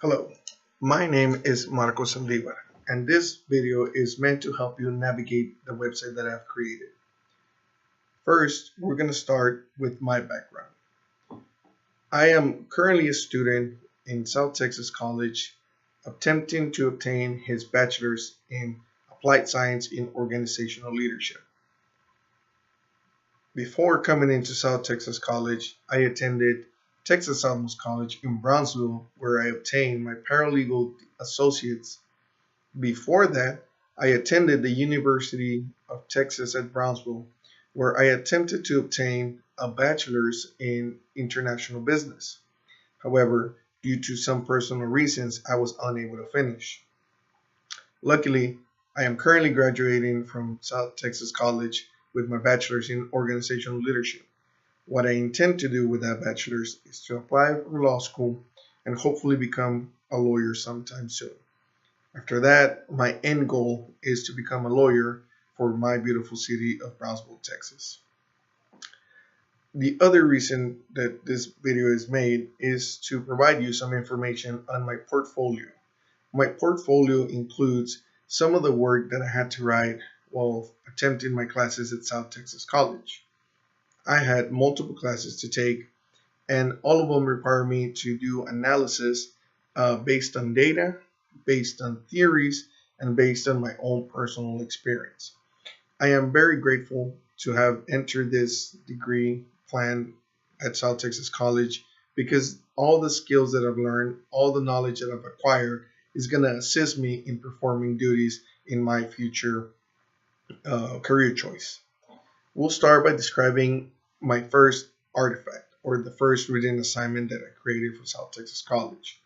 Hello, my name is Marcos Saldivar, and this video is meant to help you navigate the website that I've created. First, we're going to start with my background. I am currently a student in South Texas College attempting to obtain his bachelor's in applied science in organizational leadership. Before coming into South Texas College, I attended Texas Alamos College in Brownsville, where I obtained my paralegal associates. Before that, I attended the University of Texas at Brownsville, where I attempted to obtain a bachelor's in international business. However, due to some personal reasons, I was unable to finish. Luckily, I am currently graduating from South Texas College with my bachelor's in organizational leadership. What I intend to do with that bachelor's is to apply for law school and hopefully become a lawyer sometime soon. After that, my end goal is to become a lawyer for my beautiful city of Brownsville, Texas. The other reason that this video is made is to provide you some information on my portfolio. My portfolio includes some of the work that I had to write while attempting my classes at South Texas College. I had multiple classes to take, and all of them require me to do analysis based on data, based on theories, and based on my own personal experience. I am very grateful to have entered this degree plan at South Texas College because all the skills that I've learned, all the knowledge that I've acquired is going to assist me in performing duties in my future career choice. We'll start by describing my first artifact or the first reading assignment that I created for South Texas College.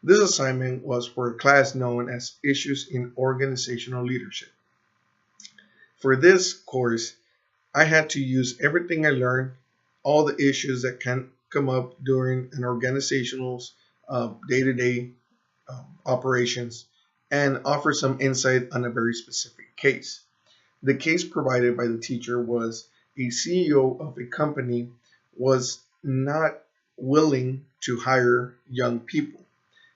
This assignment was for a class known as Issues in Organizational Leadership. For this course, I had to use everything I learned, all the issues that can come up during an organizational's day-to-day operations, and offer some insight on a very specific case. The case provided by the teacher was a CEO of a company was not willing to hire young people.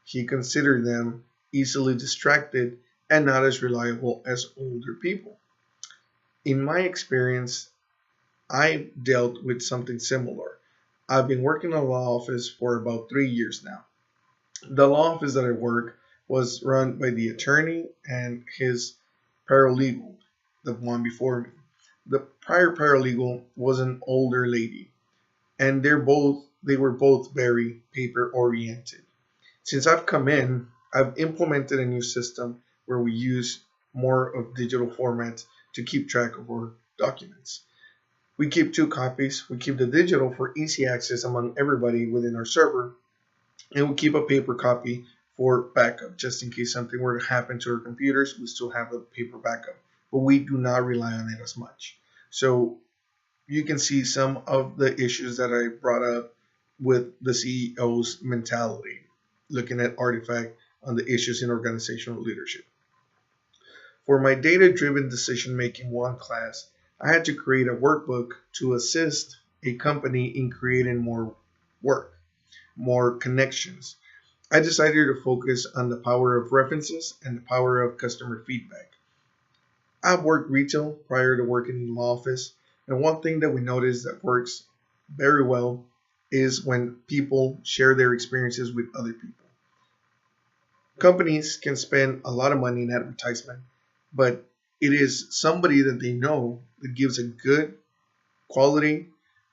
He considered them easily distracted and not as reliable as older people. In my experience, I dealt with something similar. I've been working in a law office for about 3 years now. The law office that I work was run by the attorney and his paralegal, the one before me. The prior paralegal was an older lady, and they were both very paper oriented. Since I've come in, I've implemented a new system where we use more of digital formats to keep track of our documents. We keep two copies. We keep the digital for easy access among everybody within our server, and we keep a paper copy for backup, just in case something were to happen to our computers. We still have a paper backup, but we do not rely on it as much. So you can see some of the issues that I brought up with the CEO's mentality, looking at artifact on the issues in organizational leadership. For my data-driven decision-making 1 class, I had to create a workbook to assist a company in creating more work, more connections. I decided to focus on the power of references and the power of customer feedback. I've worked retail prior to working in the law office, and one thing that we noticed that works very well is when people share their experiences with other people. Companies can spend a lot of money in advertisement, but it is somebody that they know that gives a good quality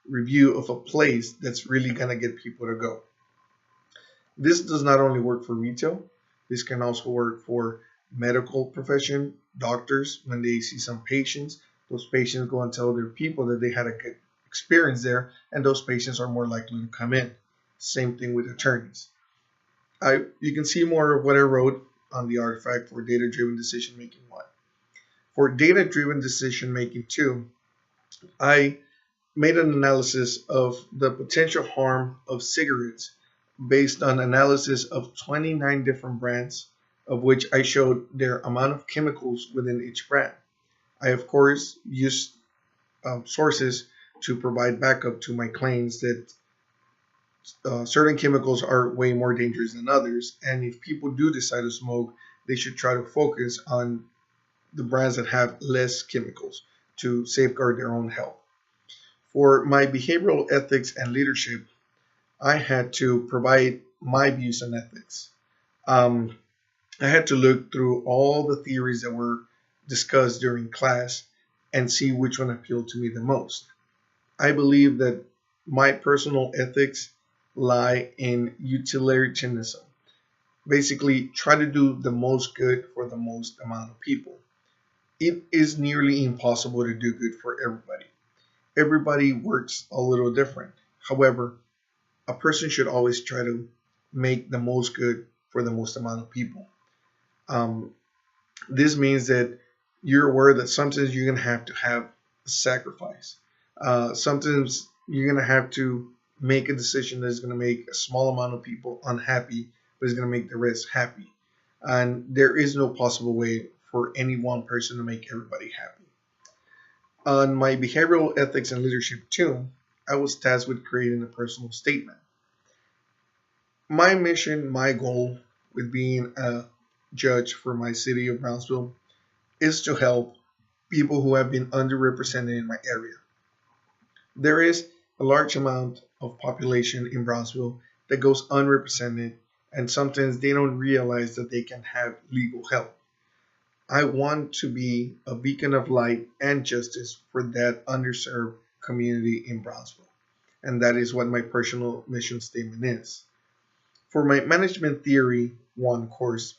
review of a place that's really going to get people to go. This does not only work for retail, this can also work for medical profession, doctors. When they see some patients, those patients go and tell their people that they had a good experience there, and those patients are more likely to come in. Same thing with attorneys. You can see more of what I wrote on the artifact for data-driven decision-making 1. For data-driven decision-making 2, I made an analysis of the potential harm of cigarettes based on analysis of 29 different brands, of which I showed their amount of chemicals within each brand. I, of course, used sources to provide backup to my claims that Certain chemicals are way more dangerous than others, and if people do decide to smoke, they should try to focus on the brands that have less chemicals to safeguard their own health. For my behavioral ethics and leadership, I had to provide my views on ethics. Um, I had to look through all the theories that were discussed during class and see which one appealed to me the most. I believe that my personal ethics lie in utilitarianism. Basically, try to do the most good for the most amount of people. It is nearly impossible to do good for everybody. Everybody works a little different. However, a person should always try to make the most good for the most amount of people. Um, this means that you're aware that sometimes you're going to have a sacrifice. Sometimes you're going to have to make a decision that's going to make a small amount of people unhappy, but is going to make the rest happy. And there is no possible way for any one person to make everybody happy. On my behavioral ethics and leadership too, I was tasked with creating a personal statement. My mission, my goal with being a judge for my city of Brownsville is to help people who have been underrepresented in my area. There is a large amount of population in Brownsville that goes unrepresented, and sometimes they don't realize that they can have legal help. I want to be a beacon of light and justice for that underserved community in Brownsville. And that is what my personal mission statement is. For my management theory one course,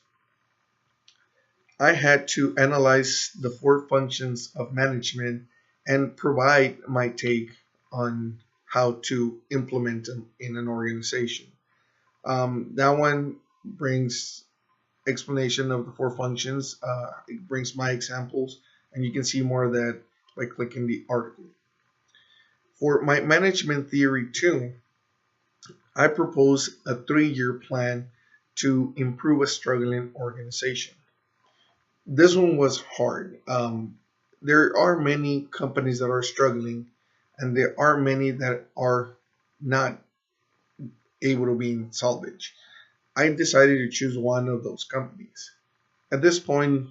I had to analyze the four functions of management and provide my take on how to implement them in an organization. That one brings explanation of the four functions. It brings my examples, and you can see more of that by clicking the article. For my management theory two, I propose a 3-year plan to improve a struggling organization. This one was hard. There are many companies that are struggling, and there are many that are not able to be salvaged. I decided to choose one of those companies. At this point,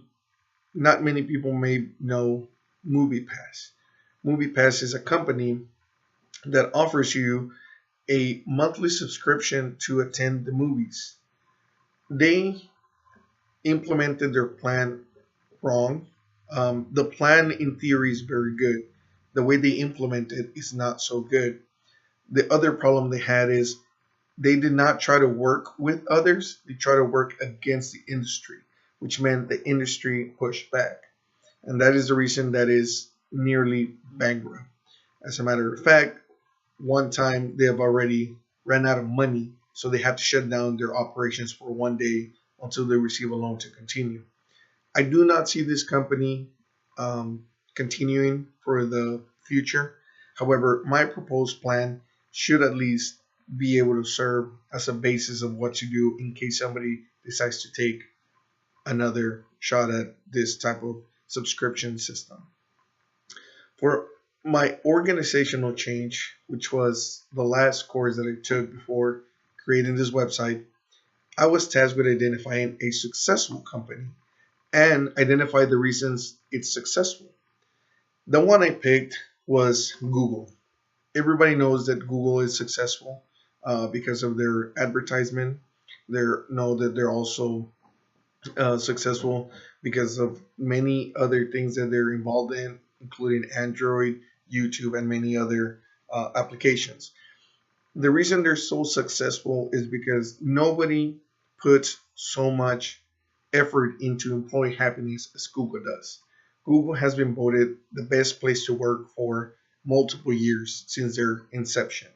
not many people may know MoviePass. MoviePass is a company that offers you a monthly subscription to attend the movies. They implemented their plan wrong. The plan in theory is very good. The way they implement it is not so good. The other problem they had is they did not try to work with others. They try to work against the industry, which meant the industry pushed back. And that is the reason that is nearly bankrupt. As a matter of fact, one time they have already ran out of money, so they had to shut down their operations for one day until they receive a loan to continue. I do not see this company continuing for the future. However, my proposed plan should at least be able to serve as a basis of what to do in case somebody decides to take another shot at this type of subscription system. For my organizational change, which was the last course that I took before creating this website, I was tasked with identifying a successful company and identify the reasons it's successful. The one I picked was Google. Everybody knows that Google is successful because of their advertisement. They know that they're also successful because of many other things that they're involved in, including Android, YouTube, and many other applications. The reason they're so successful is because nobody puts so much effort into employee happiness as Google does. Google has been voted the best place to work for multiple years since their inception.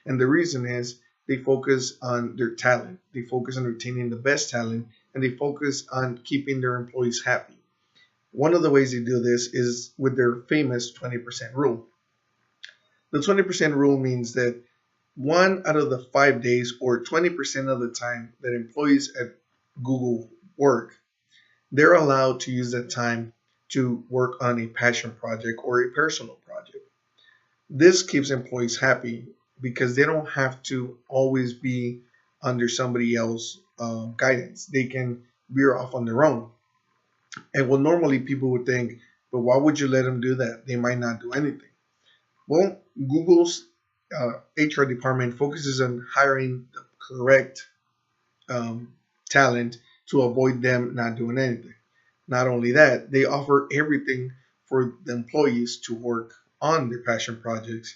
And the reason is they focus on their talent, they focus on retaining the best talent, and they focus on keeping their employees happy. One of the ways they do this is with their famous 20% rule. The 20% rule means that 1 out of the 5 days, or 20% of the time that employees at Google work, they're allowed to use that time to work on a passion project or a personal project. This keeps employees happy because they don't have to always be under somebody else's guidance. They can veer off on their own. And well, normally people would think, but why would you let them do that? They might not do anything. Well, Google's HR department focuses on hiring the correct um, talent to avoid them not doing anything. Not only that, they offer everything for the employees to work on their passion projects.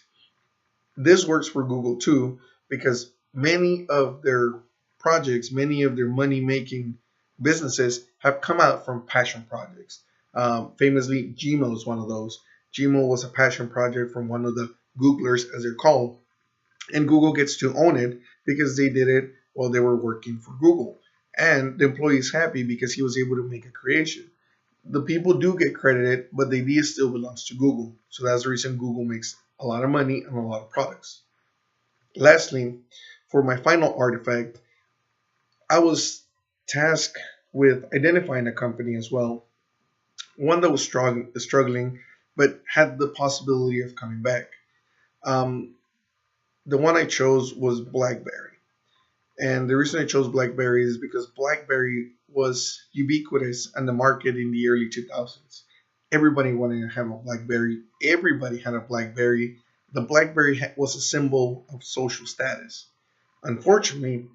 This works for Google too, because many of their projects, many of their money making businesses have come out from passion projects. Famously, Gmail is one of those. Gmail was a passion project from one of the Googlers, as they're called, and Google gets to own it because they did it while they were working for Google. And the employee is happy because he was able to make a creation. The people do get credited, but the idea still belongs to Google. So that's the reason Google makes a lot of money and a lot of products. Lastly, for my final artifact, I was tasked with identifying a company as well, one that was struggling but had the possibility of coming back. Um, the one I chose was BlackBerry. And the reason I chose BlackBerry is because BlackBerry was ubiquitous in the market in the early 2000s. Everybody wanted to have a BlackBerry. Everybody had a BlackBerry. The BlackBerry was a symbol of social status. Unfortunately,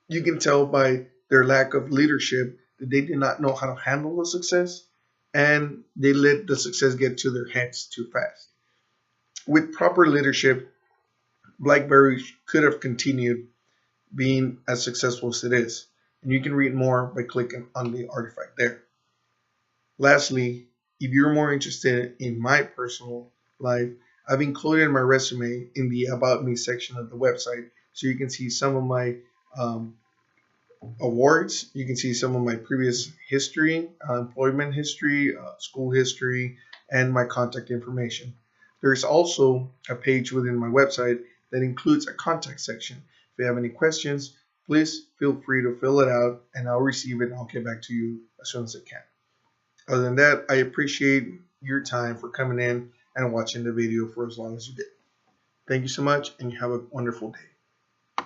you can tell by their lack of leadership that they did not know how to handle the success, and they let the success get to their heads too fast. With proper leadership, BlackBerry could have continued being as successful as it is. And you can read more by clicking on the artifact there. Lastly, if you're more interested in my personal life, I've included my resume in the About Me section of the website, so you can see some of my awards. You can see some of my previous history, employment history, school history, and my contact information. There's also a page within my website that includes a contact section. If you have any questions, please feel free to fill it out and I'll receive it and I'll get back to you as soon as I can. Other than that, I appreciate your time for coming in and watching the video for as long as you did. Thank you so much and you have a wonderful day.